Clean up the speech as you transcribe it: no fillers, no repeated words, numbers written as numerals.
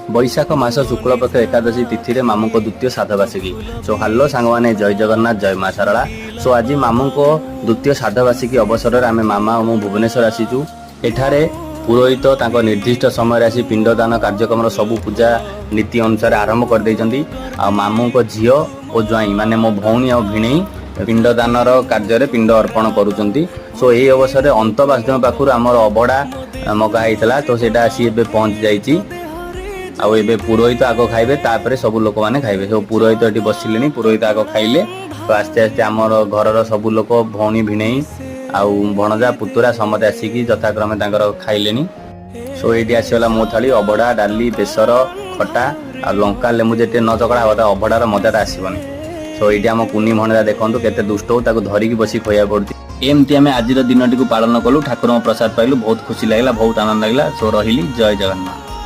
बैशाख मास शुक्लपक्ष एकादशी तिथि रे मामू को द्वितीय श्राद्धवार्षिकी। सो हेलो सांग मैंने जय जगन्नाथ जय माँ सारला। सो आज मामू को द्वितीय श्राद्धवार्षिकी अवसर में आम मामा और मुझे भुवनेश्वर आसीचु। एठारे पुरोहित तांको निर्दिष्ट समय आसी पिंडदान कार्यक्रम सबू पूजा नीति अनुसार आरंभ कर देइचंती। आ मामू को झियो और ज्वाई माने मो भौणी और भिणेई पिंडदानर कार्य पिंड अर्पण करुचंती। सो यही अवसर में अंतवासुदेव पाखुर आमर अबड़ा मगा होता तो सेटा आसी एबे पहुंच जाइए। आउ एबे पुरोहित आग खाइबे तापरे सब लोक माने खाइबे। सब पुरोहित एटी बसिलेनी पुरोहित आग खाइले तो आस्ते आस्ते आमर घरर सब लोक भौणी भिणेई आउ भणजा पुतुरा समते आसिकी यथाक्रमे तांकर खाइलेनी। सो एटी आसीगला मो थाली अबड़ा डाली बेसर खटा आ लंका लेमु जेते न चकड़ा होता अबड़ार मजाटा आसीबनी। सो ये आम कुनी भणजा देखो केते दुष्ट हो ताको धरिकी बसी खोया पड़ती। एमती आम आज दिन टी पालन कलु ठाकुर प्रसाद पाइलु बहुत खुशी लगला बहुत आनंद लगला। सो रही जय जगन्नाथ।